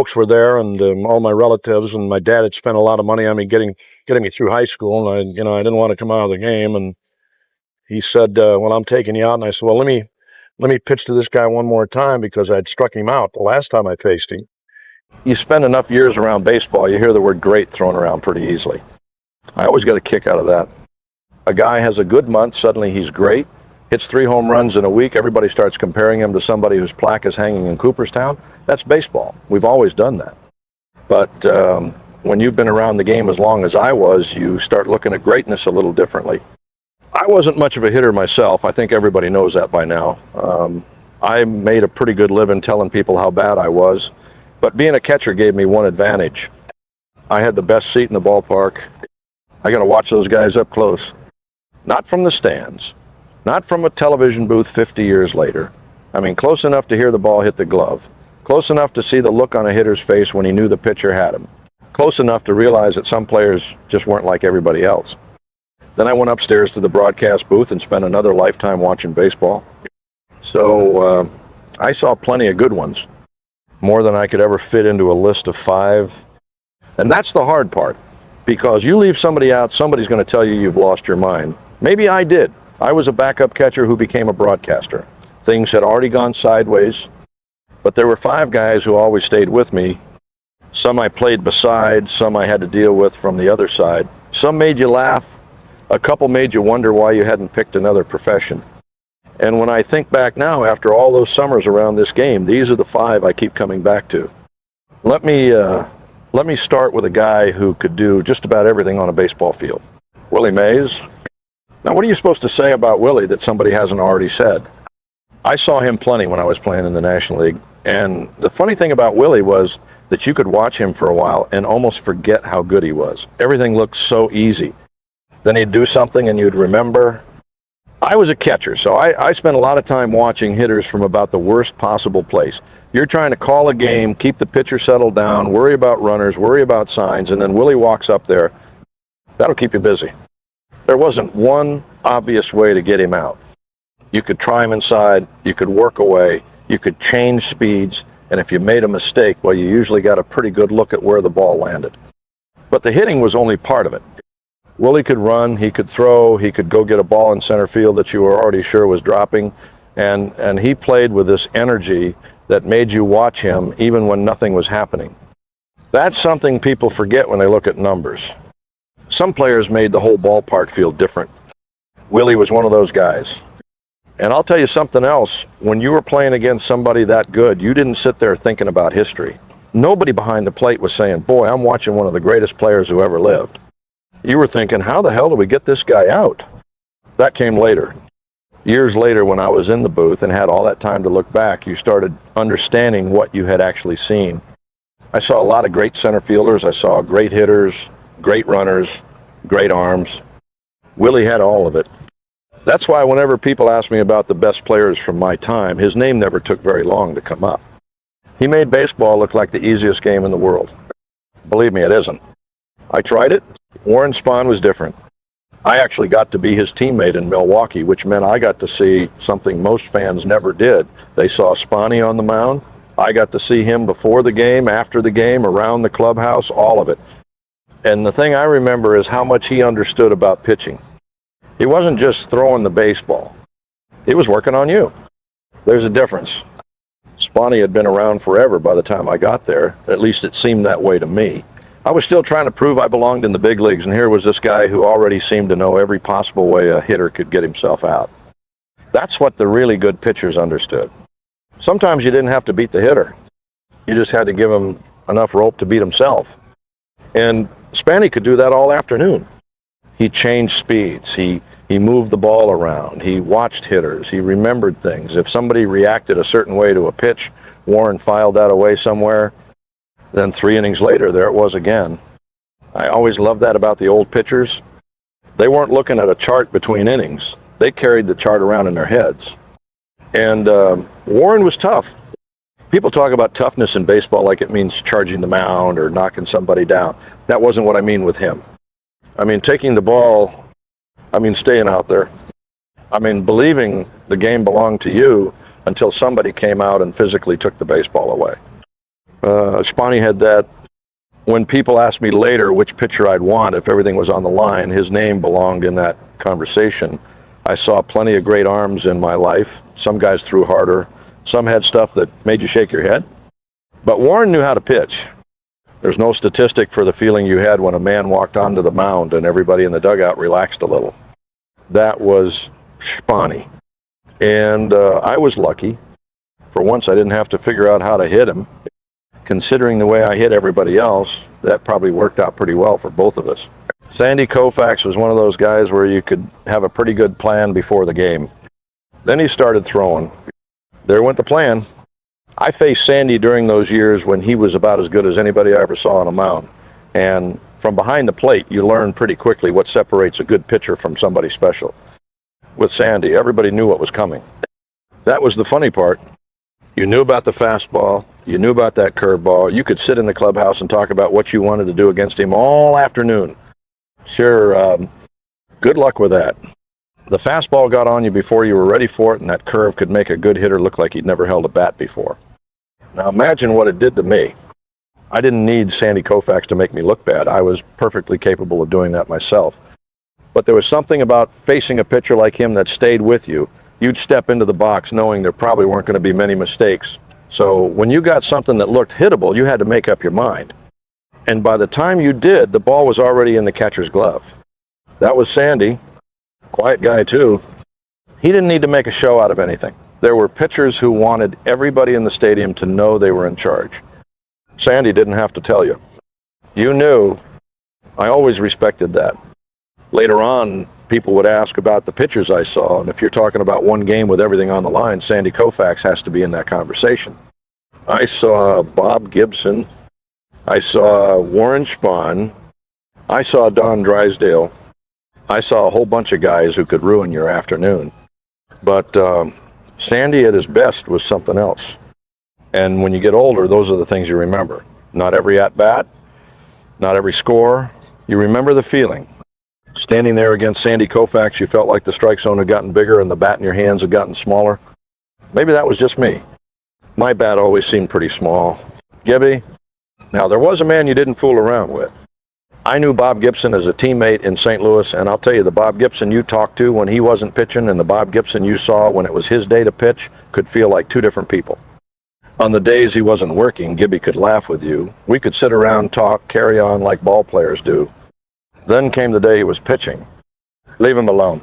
folks were there, and all my relatives, and my dad had spent a lot of money on me getting me through high school, and I didn't want to come out of the game, and he said, "Well, I'm taking you out," and I said, "Well, let me pitch to this guy one more time," because I'd struck him out the last time I faced him. You spend enough years around baseball, you hear the word great thrown around pretty easily. I always got a kick out of that. A guy has a good month, suddenly he's great, hits 3 home runs in a week, everybody starts comparing him to somebody whose plaque is hanging in Cooperstown. That's baseball. We've always done that. But when you've been around the game as long as I was, you start looking at greatness a little differently. I wasn't much of a hitter myself. I think everybody knows that by now. I made a pretty good living telling people how bad I was. But being a catcher gave me one advantage. I had the best seat in the ballpark. I got to watch those guys up close. Not from the stands. Not from a television booth 50 years later. I mean, close enough to hear the ball hit the glove. Close enough to see the look on a hitter's face when he knew the pitcher had him. Close enough to realize that some players just weren't like everybody else. Then I went upstairs to the broadcast booth and spent another lifetime watching baseball. So I saw plenty of good ones. More than I could ever fit into a list of 5. And that's the hard part. Because you leave somebody out, somebody's going to tell you you've lost your mind. Maybe I did. I was a backup catcher who became a broadcaster. Things had already gone sideways. But there were 5 guys who always stayed with me. Some I played beside, some I had to deal with from the other side. Some made you laugh. A couple made you wonder why you hadn't picked another profession. And when I think back now, after all those summers around this game, these are the 5 I keep coming back to. Let me start with a guy who could do just about everything on a baseball field. Willie Mays. Now, what are you supposed to say about Willie that somebody hasn't already said? I saw him plenty when I was playing in the National League. And the funny thing about Willie was that you could watch him for a while and almost forget how good he was. Everything looked so easy. Then he'd do something and you'd remember. I was a catcher, so I spent a lot of time watching hitters from about the worst possible place. You're trying to call a game, keep the pitcher settled down, worry about runners, worry about signs, and then Willie walks up there. That'll keep you busy. There wasn't one obvious way to get him out. You could try him inside, you could work away, you could change speeds, and if you made a mistake, well, you usually got a pretty good look at where the ball landed. But the hitting was only part of it. Willie could run, he could throw, he could go get a ball in center field that you were already sure was dropping, and he played with this energy that made you watch him even when nothing was happening. That's something people forget when they look at numbers. Some players made the whole ballpark feel different. Willie was one of those guys. And I'll tell you something else, when you were playing against somebody that good, you didn't sit there thinking about history. Nobody behind the plate was saying, boy, I'm watching one of the greatest players who ever lived. You were thinking, how the hell do we get this guy out? That came later. Years later, when I was in the booth and had all that time to look back, you started understanding what you had actually seen. I saw a lot of great center fielders. I saw great hitters, great runners, great arms. Willie had all of it. That's why whenever people ask me about the best players from my time, his name never took very long to come up. He made baseball look like the easiest game in the world. Believe me, it isn't. I tried it. Warren Spahn was different. I actually got to be his teammate in Milwaukee, which meant I got to see something most fans never did. They saw Spahny on the mound. I got to see him before the game, after the game, around the clubhouse, all of it. And the thing I remember is how much he understood about pitching. He wasn't just throwing the baseball. He was working on you. There's a difference. Spahny had been around forever by the time I got there. At least it seemed that way to me. I was still trying to prove I belonged in the big leagues, and here was this guy who already seemed to know every possible way a hitter could get himself out. That's what the really good pitchers understood. Sometimes you didn't have to beat the hitter. You just had to give him enough rope to beat himself. And Spahny could do that all afternoon. He changed speeds. He moved the ball around. He watched hitters. He remembered things. If somebody reacted a certain way to a pitch, Warren filed that away somewhere. Then 3 innings later, there it was again. I always loved that about the old pitchers. They weren't looking at a chart between innings. They carried the chart around in their heads. And Warren was tough. People talk about toughness in baseball like it means charging the mound or knocking somebody down. That wasn't what I mean with him. I mean, taking the ball, I mean, staying out there. I mean, believing the game belonged to you until somebody came out and physically took the baseball away. Spahn had that. When people asked me later which pitcher I'd want if everything was on the line, his name belonged in that conversation. I saw plenty of great arms in my life. Some guys threw harder. Some had stuff that made you shake your head. But Warren knew how to pitch. There's no statistic for the feeling you had when a man walked onto the mound and everybody in the dugout relaxed a little. That was Spahn. And I was lucky. For once, I didn't have to figure out how to hit him. Considering the way I hit everybody else, that probably worked out pretty well for both of us. Sandy Koufax was one of those guys where you could have a pretty good plan before the game. Then he started throwing. There went the plan. I faced Sandy during those years when he was about as good as anybody I ever saw on a mound. And from behind the plate, you learn pretty quickly what separates a good pitcher from somebody special. With Sandy, everybody knew what was coming. That was the funny part. You knew about the fastball. You knew about that curveball. You could sit in the clubhouse and talk about what you wanted to do against him all afternoon. Sure, good luck with that. The fastball got on you before you were ready for it, and that curve could make a good hitter look like he'd never held a bat before. Now imagine what it did to me. I didn't need Sandy Koufax to make me look bad. I was perfectly capable of doing that myself. But there was something about facing a pitcher like him that stayed with you. You'd step into the box knowing there probably weren't going to be many mistakes. So when you got something that looked hittable, you had to make up your mind. And by the time you did, the ball was already in the catcher's glove. That was Sandy. Quiet guy, too. He didn't need to make a show out of anything. There were pitchers who wanted everybody in the stadium to know they were in charge. Sandy didn't have to tell you. You knew. I always respected that. Later on, people would ask about the pitchers I saw, and if you're talking about one game with everything on the line, Sandy Koufax has to be in that conversation. I saw Bob Gibson. I saw Warren Spahn. I saw Don Drysdale. I saw a whole bunch of guys who could ruin your afternoon. But Sandy at his best was something else. And when you get older, those are the things you remember. Not every at-bat, not every score. You remember the feeling. Standing there against Sandy Koufax, you felt like the strike zone had gotten bigger and the bat in your hands had gotten smaller. Maybe that was just me. My bat always seemed pretty small. Gibby. Now, there was a man you didn't fool around with. I knew Bob Gibson as a teammate in St. Louis, and I'll tell you, the Bob Gibson you talked to when he wasn't pitching and the Bob Gibson you saw when it was his day to pitch could feel like two different people. On the days he wasn't working, Gibby could laugh with you. We could sit around, talk, carry on like ball players do. Then came the day he was pitching. Leave him alone.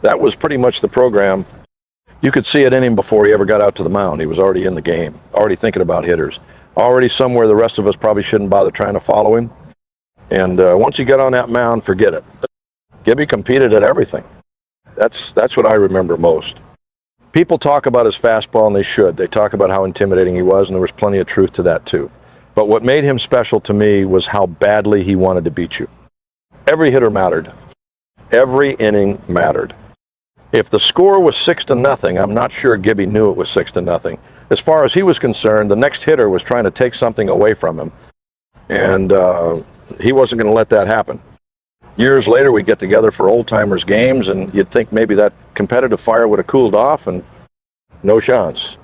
That was pretty much the program. You could see it in him before he ever got out to the mound. He was already in the game, already thinking about hitters, already somewhere the rest of us probably shouldn't bother trying to follow him. And once he got on that mound, forget it. Gibby competed at everything. That's what I remember most. People talk about his fastball, and they should. They talk about how intimidating he was, and there was plenty of truth to that too. But what made him special to me was how badly he wanted to beat you. Every hitter mattered. Every inning mattered. If the score was 6-0, I'm not sure Gibby knew it was 6-0. As far as he was concerned, the next hitter was trying to take something away from him. And he wasn't going to let that happen. Years later, we'd get together for old-timers games, and you'd think maybe that competitive fire would have cooled off, and no chance.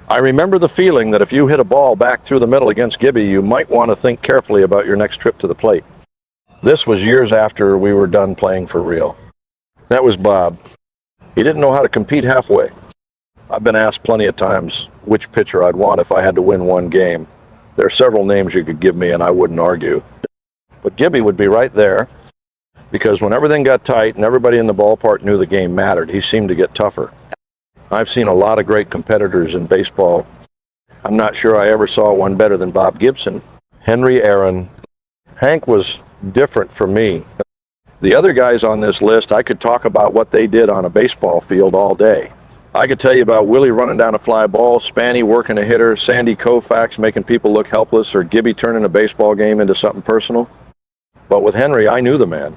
I remember the feeling that if you hit a ball back through the middle against Gibby, you might want to think carefully about your next trip to the plate. This was years after we were done playing for real. That was Bob. He didn't know how to compete halfway. I've been asked plenty of times which pitcher I'd want if I had to win one game. There are several names you could give me, and I wouldn't argue. But Gibby would be right there, because when everything got tight and everybody in the ballpark knew the game mattered, he seemed to get tougher. I've seen a lot of great competitors in baseball. I'm not sure I ever saw one better than Bob Gibson. Henry Aaron. Hank was different for me. The other guys on this list, I could talk about what they did on a baseball field all day. I could tell you about Willie running down a fly ball, Spanny working a hitter, Sandy Koufax making people look helpless, or Gibby turning a baseball game into something personal. But with Henry, I knew the man.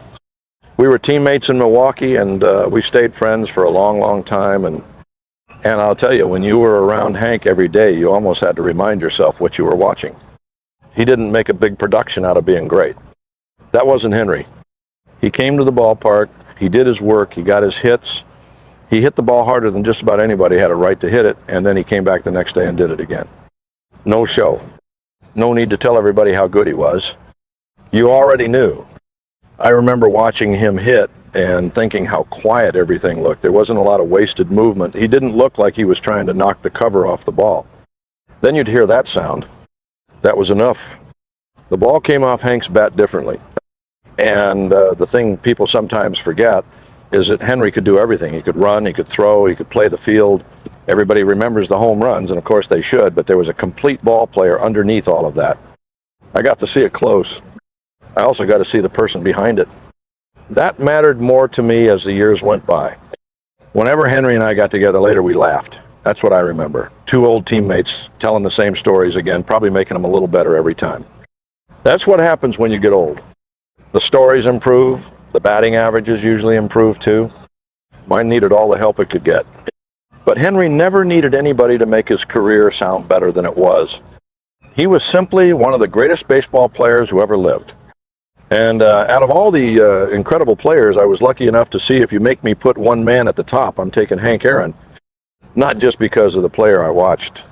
We were teammates in Milwaukee, and we stayed friends for a long, long time. And I'll tell you, when you were around Hank every day, you almost had to remind yourself what you were watching. He didn't make a big production out of being great. That wasn't Henry. He came to the ballpark, he did his work, he got his hits. He hit the ball harder than just about anybody had a right to hit it, and then he came back the next day and did it again. No show. No need to tell everybody how good he was. You already knew. I remember watching him hit and thinking how quiet everything looked. There wasn't a lot of wasted movement. He didn't look like he was trying to knock the cover off the ball. Then you'd hear that sound. That was enough. The ball came off Hank's bat differently. And the thing people sometimes forget is that Henry could do everything. He could run, he could throw, he could play the field. Everybody remembers the home runs, and of course they should, but there was a complete ball player underneath all of that. I got to see it close. I also got to see the person behind it. That mattered more to me as the years went by. Whenever Henry and I got together later, we laughed. That's what I remember. Two old teammates telling the same stories again, probably making them a little better every time. That's what happens when you get old. The stories improve. The batting averages usually improve too. Mine needed all the help it could get. But Henry never needed anybody to make his career sound better than it was. He was simply one of the greatest baseball players who ever lived. And out of all the incredible players, I was lucky enough to see if you make me put one man at the top, I'm taking Hank Aaron. Not just because of the player I watched,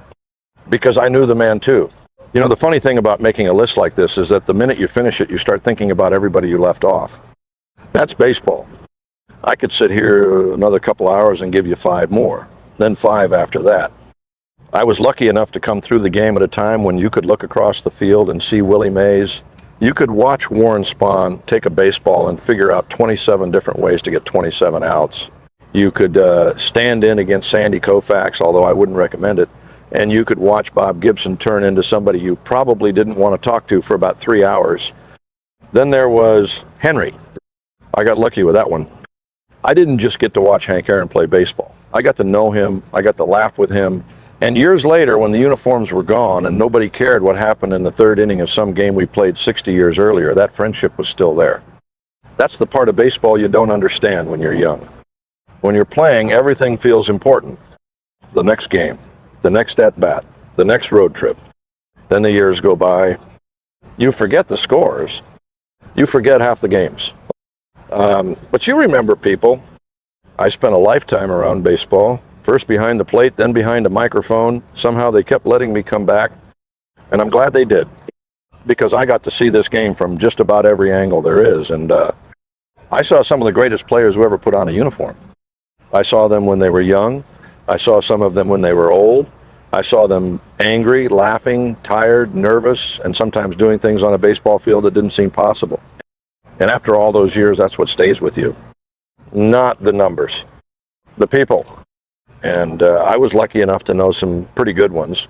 because I knew the man too. You know, the funny thing about making a list like this is that the minute you finish it, you start thinking about everybody you left off. That's baseball. I could sit here another couple hours and give you 5 more, then 5 after that. I was lucky enough to come through the game at a time when you could look across the field and see Willie Mays. You could watch Warren Spahn take a baseball and figure out 27 different ways to get 27 outs. You could stand in against Sandy Koufax, although I wouldn't recommend it, and you could watch Bob Gibson turn into somebody you probably didn't want to talk to for about 3 hours. Then there was Henry. I got lucky with that one. I didn't just get to watch Hank Aaron play baseball. I got to know him. I got to laugh with him. And years later, when the uniforms were gone and nobody cared what happened in the 3rd inning of some game we played 60 years earlier, that friendship was still there. That's the part of baseball you don't understand when you're young. When you're playing, everything feels important. The next game, the next at-bat, the next road trip. Then the years go by. You forget the scores. You forget half the games. But you remember people. I spent a lifetime around baseball, first behind the plate, then behind a microphone. Somehow they kept letting me come back, and I'm glad they did, because I got to see this game from just about every angle there is, and I saw some of the greatest players who ever put on a uniform. I saw them when they were young. I saw some of them when they were old. I saw them angry, laughing, tired, nervous, and sometimes doing things on a baseball field that didn't seem possible. And after all those years, that's what stays with you. Not the numbers, the people. And I was lucky enough to know some pretty good ones.